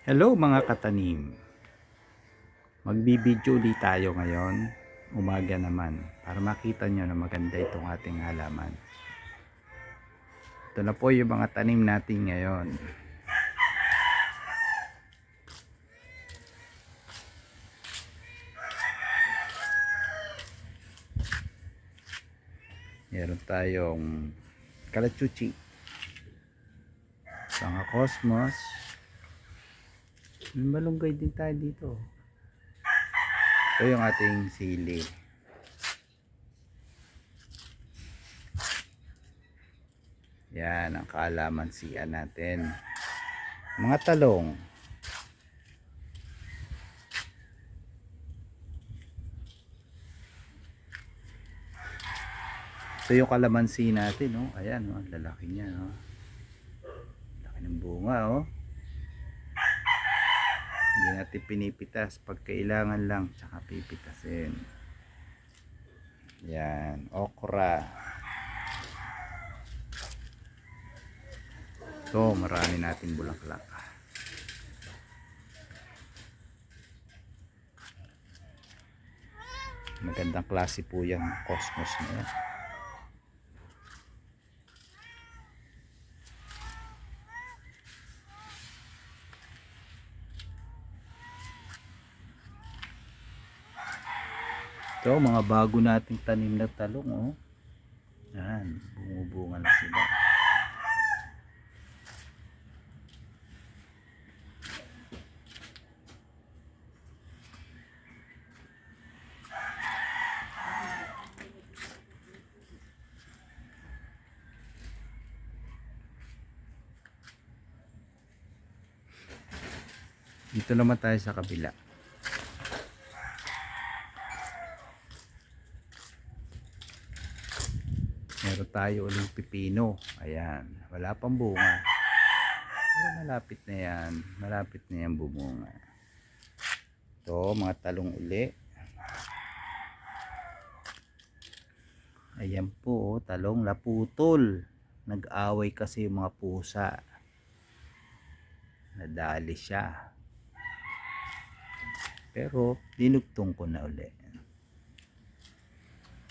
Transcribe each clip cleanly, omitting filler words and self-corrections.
Hello mga katanim. Magbibideo ulit tayo ngayon. Umaga naman. Para makita nyo na maganda itong ating halaman. Ito na po yung mga tanim natin ngayon. Meron tayong kalachuchi. Mga cosmos. Malunggay din tayo dito. Ito yung ating sili. Yan ang kalamansian natin. Mga talong. Ito yung kalamansi natin, oh. Ayan, oh, lalaki niya, oh. Laki ng bunga, oh. Hindi natin pinipitas pag kailangan lang, tsaka pipitasin. Yan, okra. Ito, marami natin bulaklak. Magandang klase po yung cosmos na yan. Ito, mga bago nating tanim na talong, oh. Yan, bumubunga na sila. Dito naman tayo sa kabila. Meron tayo uling pipino. Ayan, wala pang bunga. Pero malapit na yan. Malapit na yan bumunga. Ito, mga talong uli. Ayan po, oh, talong naputol. Nag-away kasi yung mga pusa. Nadali siya. Pero dinugtong ko na uli.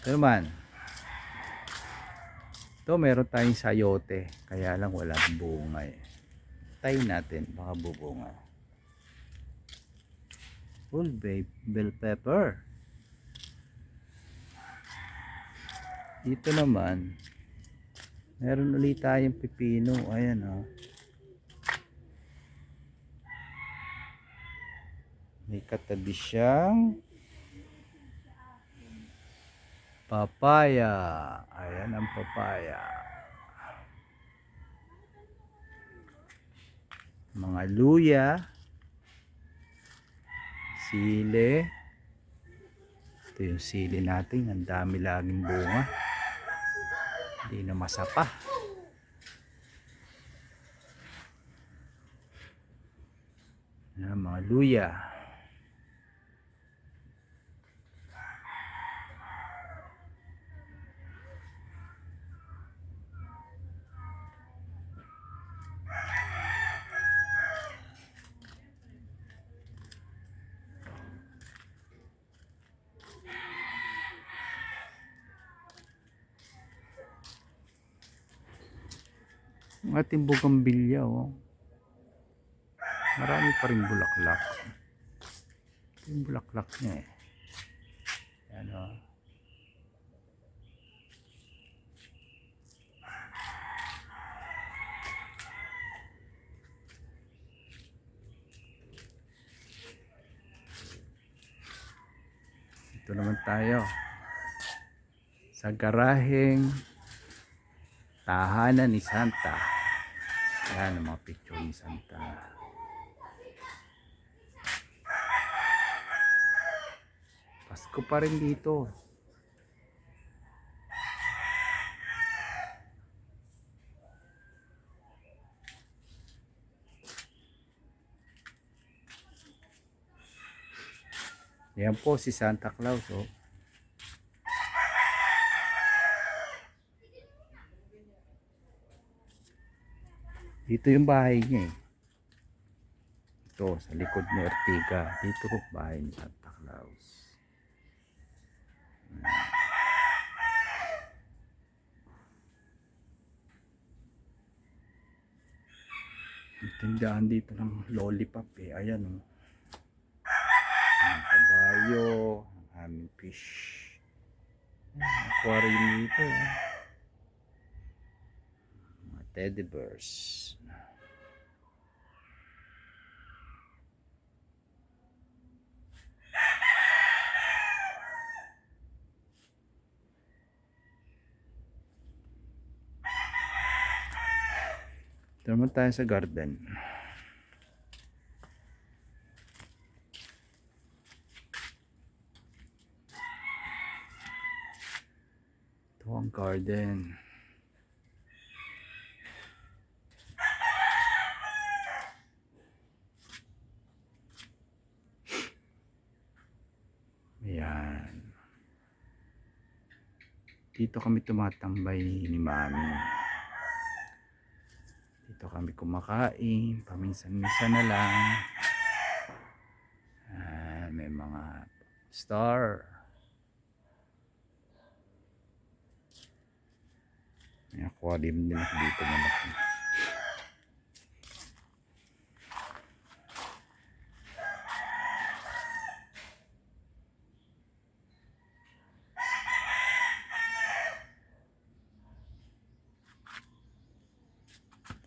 Ito naman. Ito, meron tayong sayote. Kaya lang walang bunga eh. Tayin natin, baka bubunga. Full bell pepper. Dito naman, meron ulit tayong pipino. Ayan, oh. May katabi siyang papaya. Ayan ang papaya. Mga luya. Sili. Ito yung sili natin. Ang dami laging bunga. Hindi na masapa. Ayan, mga luya. Ang ating bugambilya, oh. Marami pa rin bulaklak. Ito yung bulaklak niya eh. Ayan, oh. Ito naman tayo sa garaheng tahanan ni Santa. Ayan ang mga picture ni Santa. Pasko pa rin dito. Ayan po si Santa Claus, oh. Dito yung bahay niya eh. Ito, sa likod ni Ortiga. Dito ko bahay ni Santa Claus. Ang tindahan dito ng lollipop eh. Ayan o. Ang kabayo. Ang aming fish. Aquarium dito. Mga teddy bears. Ito naman tayo sa garden. Ito ang garden. Ayan. Dito kami tumatambay ni Mami. Dito kami kumakain, paminsan-minsan na lang. May mga star. May aquarium din ako dito malaki.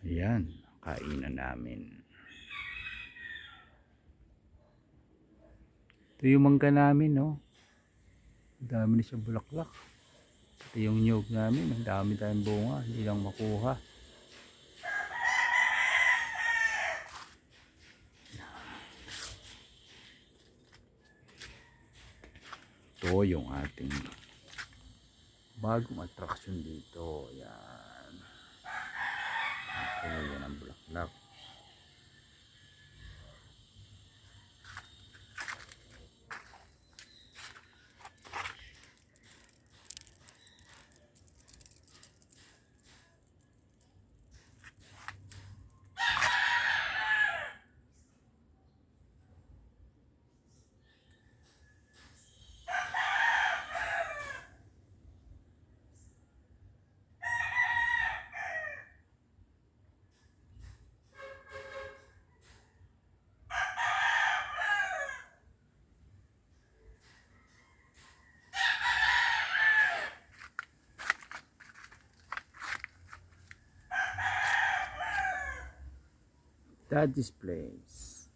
Ayan, kainan namin. Ito yung mangga namin, no? Ang dami na siya bulaklak. Ito yung nyug namin. Ang dami tayong bunga. Hindi lang makuha. Ito yung ating bagong atraksyon dito. Ayan. Ito yan ang bulaklak. Daddy's Place.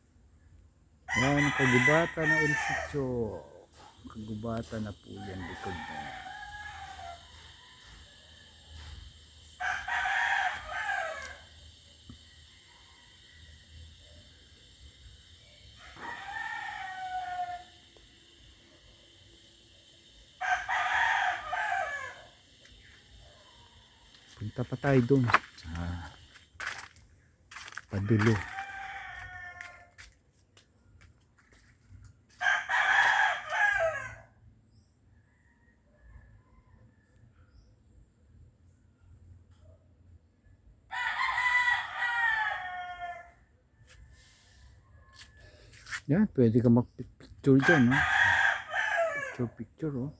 Yan, kagubatan na El Sitio. Kagubatan na po yan likod niya. Punta pa tayo dun sa Padulo. Yan, pwede ka mag-picture dyan, no? Picture, oh.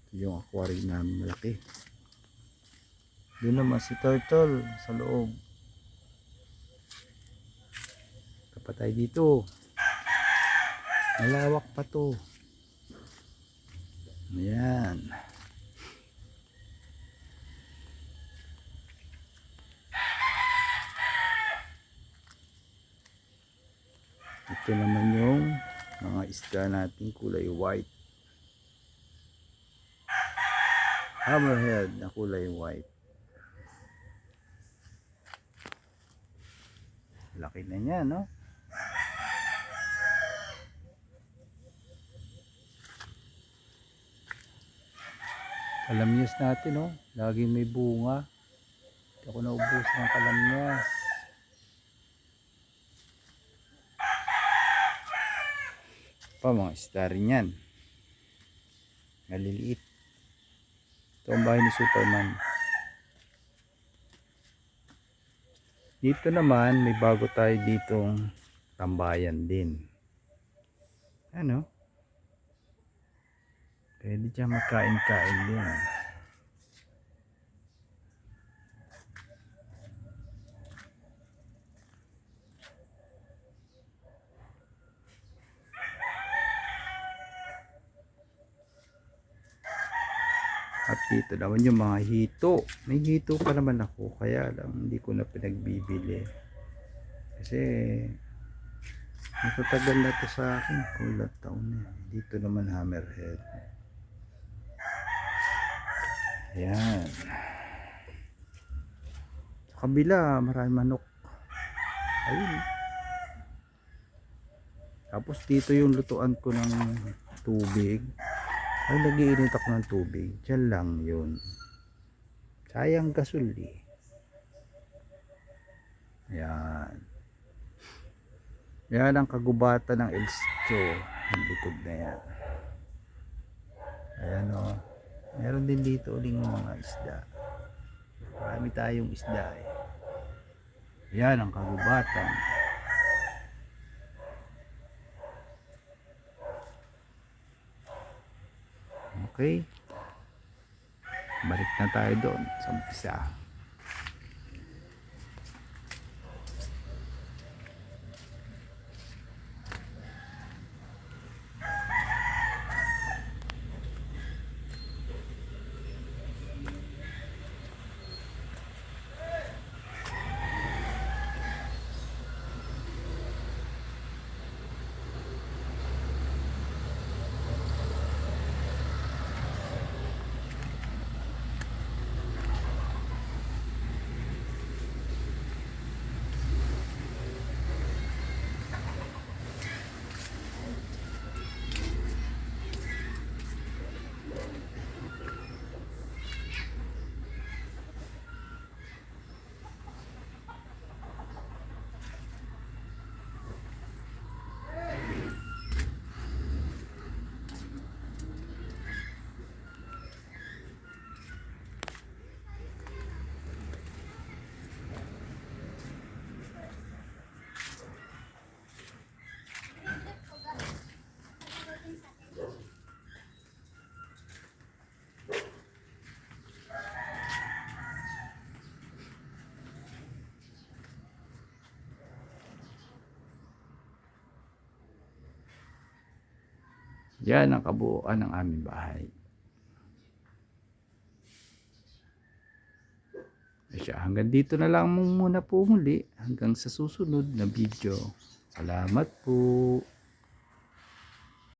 Ito yung aquarium namin malaki. Doon naman si Turtle sa loob. Kapatay dito. Malawak pa to. Ayan. Ito naman yung mga isda natin kulay white. Hammerhead na kulay white. Laki na niya, no? Kalamyas natin, no? Laging may bunga. Hindi ako naubos ng kalamyas. Pa mga star yan. Maliliit. Ito ang bahay ni Superman. Dito naman may bago tayo ditong tambayan din. Ano? Pwede dyan magkain-kain din. At dito naman yung mga hito. May hito pa naman ako. Kaya lang hindi ko na pinagbibili. Kasi matatagal na to sa akin. Kulat taon na. Dito naman hammerhead. Ayan. Sa kabila maraming manok. Ayun. Tapos dito yung lutuan ko ng tubig. Ay, nag-iinit ako ng tubig. Diyan lang yun. Sayang gasol eh. Ayan. Yan ang kagubatan ng Elstio. Ang likod na yan. Ayan o. Meron din dito uling mga isda. Marami tayong isda eh. Yan ang kagubatan. Okay. Balik na tayo doon sa umpisa. Yan ang kabuuan ng aming bahay. Siya, hanggang dito na lang muna po muli. Hanggang sa susunod na video. Salamat po.